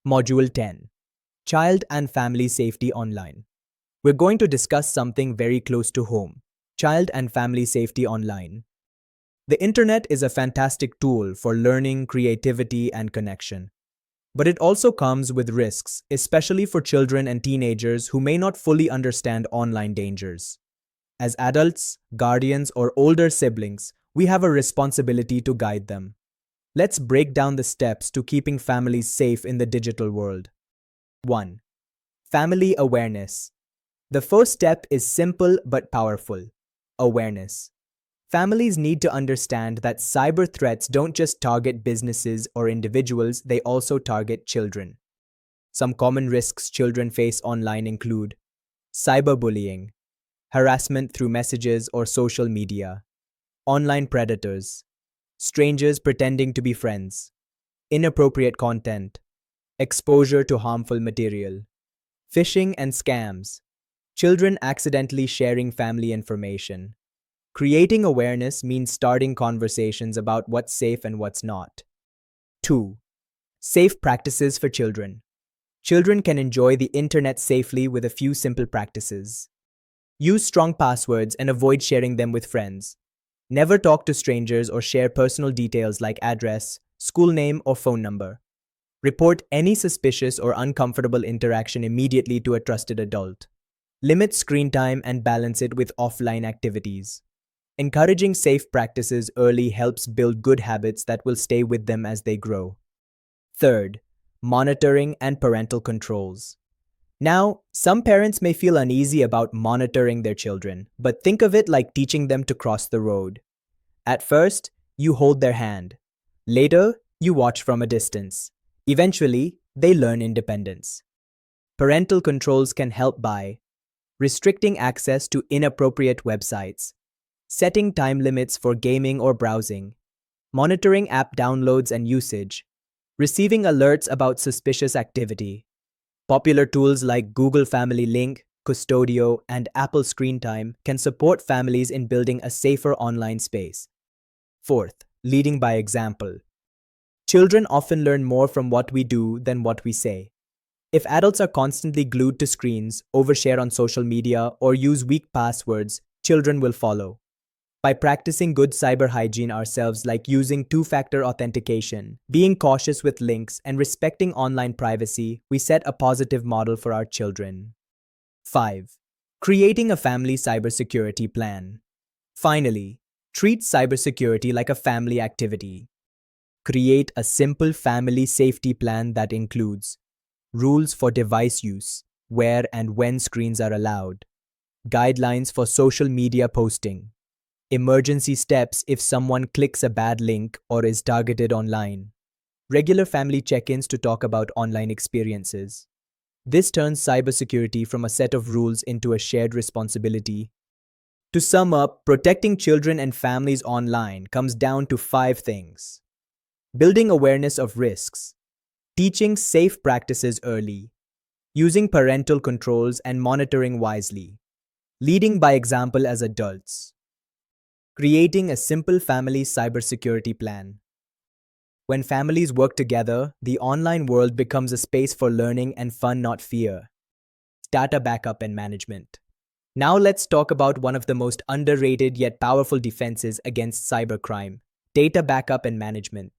Module 10. Child and Family Safety Online. We're going to discuss something very close to home. Child and family safety online. The internet is a fantastic tool for learning, creativity, and connection. But it also comes with risks, especially for children and teenagers who may not fully understand online dangers. As adults, guardians, or older siblings, we have a responsibility to guide them. Let's break down the steps to keeping families safe in the digital world. 1. Family awareness. The first step is simple but powerful. Awareness. Families need to understand that cyber threats don't just target businesses or individuals, they also target children. Some common risks children face online include cyberbullying, harassment through messages or social media, online predators, strangers pretending to be friends, inappropriate content, exposure to harmful material, phishing and scams, children accidentally sharing family information. Creating awareness means starting conversations about what's safe and what's not. 2. Safe practices for children. Children can enjoy the internet safely with a few simple practices. Use strong passwords and avoid sharing them with friends. Never talk to strangers or share personal details like address, school name, or phone number. Report any suspicious or uncomfortable interaction immediately to a trusted adult. Limit screen time and balance it with offline activities. Encouraging safe practices early helps build good habits that will stay with them as they grow. 3. Monitoring and parental controls. Now, some parents may feel uneasy about monitoring their children, but think of it like teaching them to cross the road. At first, you hold their hand. Later, you watch from a distance. Eventually, they learn independence. Parental controls can help by restricting access to inappropriate websites, setting time limits for gaming or browsing, monitoring app downloads and usage, receiving alerts about suspicious activity. Popular tools like Google Family Link, Custodio, and Apple Screen Time can support families in building a safer online space. 4. Leading by example. Children often learn more from what we do than what we say. If adults are constantly glued to screens, overshare on social media, or use weak passwords, children will follow. By practicing good cyber hygiene ourselves, like using two-factor authentication, being cautious with links, and respecting online privacy, we set a positive model for our children. 5. Creating a family cybersecurity plan. Finally, treat cybersecurity like a family activity. Create a simple family safety plan that includes rules for device use, where and when screens are allowed, guidelines for social media posting, emergency steps if someone clicks a bad link or is targeted online, regular family check-ins to talk about online experiences. This turns cybersecurity from a set of rules into a shared responsibility. To sum up, protecting children and families online comes down to 5 things. Building awareness of risks, teaching safe practices early, using parental controls and monitoring wisely, leading by example as adults, creating a simple family cybersecurity plan. When families work together, the online world becomes a space for learning and fun, not fear. Data backup and management. Now let's talk about one of the most underrated yet powerful defenses against cybercrime: data backup and management.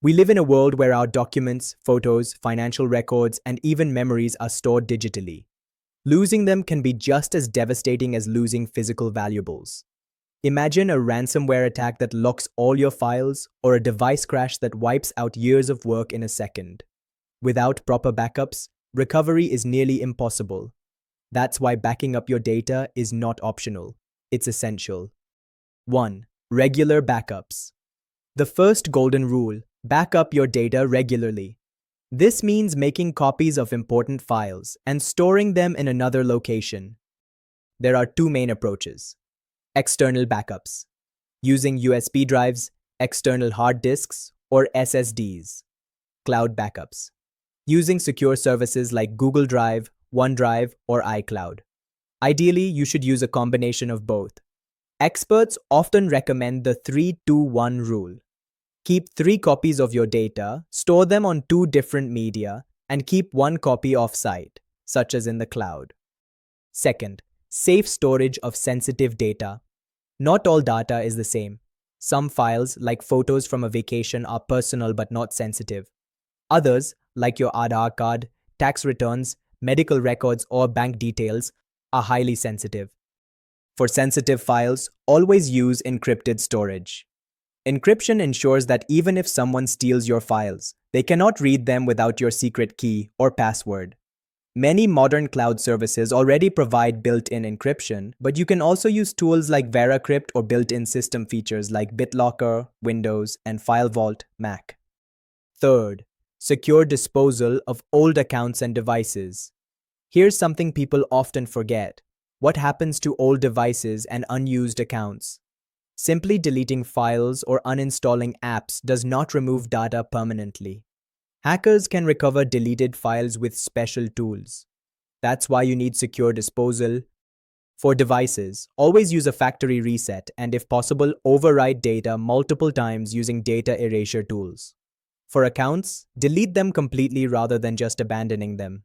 We live in a world where our documents, photos, financial records, and even memories are stored digitally. Losing them can be just as devastating as losing physical valuables. Imagine a ransomware attack that locks all your files, or a device crash that wipes out years of work in a second. Without proper backups, recovery is nearly impossible. That's why backing up your data is not optional. It's essential. 1. Regular backups. The first golden rule: back up your data regularly. This means making copies of important files and storing them in another location. There are 2 main approaches. External backups, using USB drives, external hard disks, or SSDs. Cloud backups, using secure services like Google Drive, OneDrive, or iCloud. Ideally, you should use a combination of both. Experts often recommend the 3-2-1 rule. Keep 3 copies of your data, store them on 2 different media, and keep one copy off-site, such as in the cloud. Second, safe storage of sensitive data. Not all data is the same. Some files, like photos from a vacation, are personal but not sensitive. Others, like your Aadhaar card, tax returns, medical records, or bank details, are highly sensitive. For sensitive files, always use encrypted storage. Encryption ensures that even if someone steals your files, they cannot read them without your secret key or password. Many modern cloud services already provide built-in encryption, but you can also use tools like VeraCrypt or built-in system features like BitLocker, Windows, and FileVault, Mac. Third, secure disposal of old accounts and devices. Here's something people often forget. What happens to old devices and unused accounts? Simply deleting files or uninstalling apps does not remove data permanently. Hackers can recover deleted files with special tools. That's why you need secure disposal. For devices, always use a factory reset and, if possible, overwrite data multiple times using data erasure tools. For accounts, delete them completely rather than just abandoning them.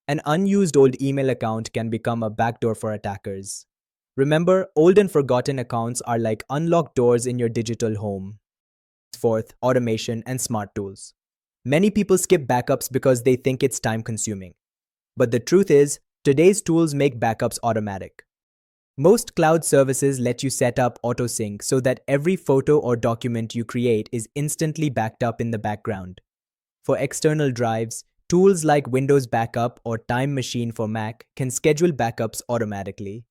An unused old email account can become a backdoor for attackers. Remember, old and forgotten accounts are like unlocked doors in your digital home. Fourth, automation and smart tools. Many people skip backups because they think it's time-consuming. But the truth is, today's tools make backups automatic. Most cloud services let you set up autosync so that every photo or document you create is instantly backed up in the background. For external drives, tools like Windows Backup or Time Machine for Mac can schedule backups automatically.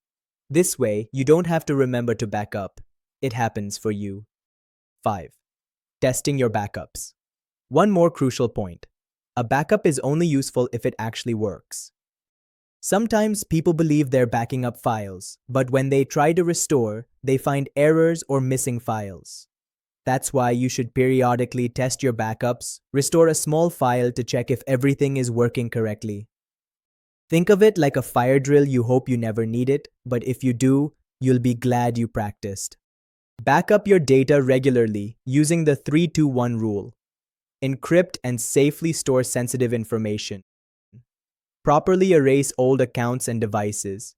This way, you don't have to remember to back up. It happens for you. 5. Testing your backups. One more crucial point. A backup is only useful if it actually works. Sometimes people believe they're backing up files, but when they try to restore, they find errors or missing files. That's why you should periodically test your backups, restore a small file to check if everything is working correctly. Think of it like a fire drill. You hope you never need it, but if you do, you'll be glad you practiced. Back up your data regularly using the 3-2-1 rule. Encrypt and safely store sensitive information. Properly erase old accounts and devices.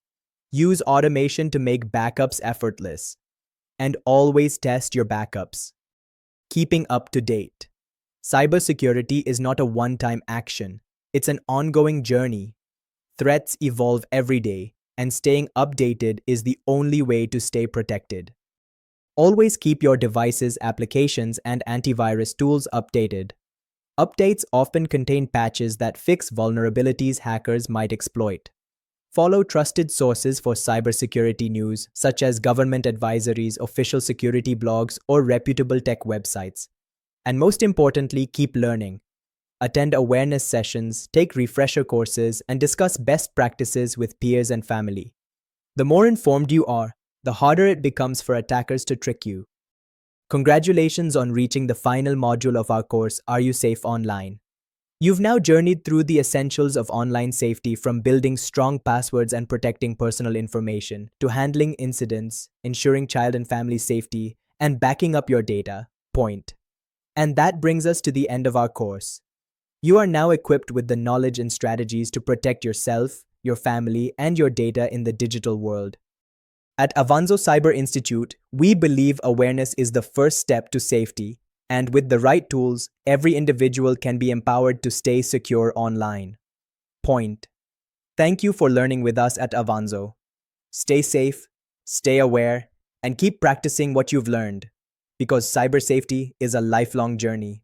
Use automation to make backups effortless. And always test your backups. Keeping up to date. Cybersecurity is not a one-time action. It's an ongoing journey. Threats evolve every day, and staying updated is the only way to stay protected. Always keep your devices, applications, and antivirus tools updated. Updates often contain patches that fix vulnerabilities hackers might exploit. Follow trusted sources for cybersecurity news, such as government advisories, official security blogs, or reputable tech websites. And most importantly, keep learning. Attend awareness sessions, take refresher courses, and discuss best practices with peers and family. The more informed you are, the harder it becomes for attackers to trick you. Congratulations on reaching the final module of our course, Are You Safe Online? You've now journeyed through the essentials of online safety, from building strong passwords and protecting personal information to handling incidents, ensuring child and family safety, and backing up your data. And that brings us to the end of our course. You are now equipped with the knowledge and strategies to protect yourself, your family, and your data in the digital world. At Avanzo Cyber Institute, we believe awareness is the first step to safety, and with the right tools, every individual can be empowered to stay secure online. Thank you for learning with us at Avanzo. Stay safe, stay aware, and keep practicing what you've learned, because cyber safety is a lifelong journey.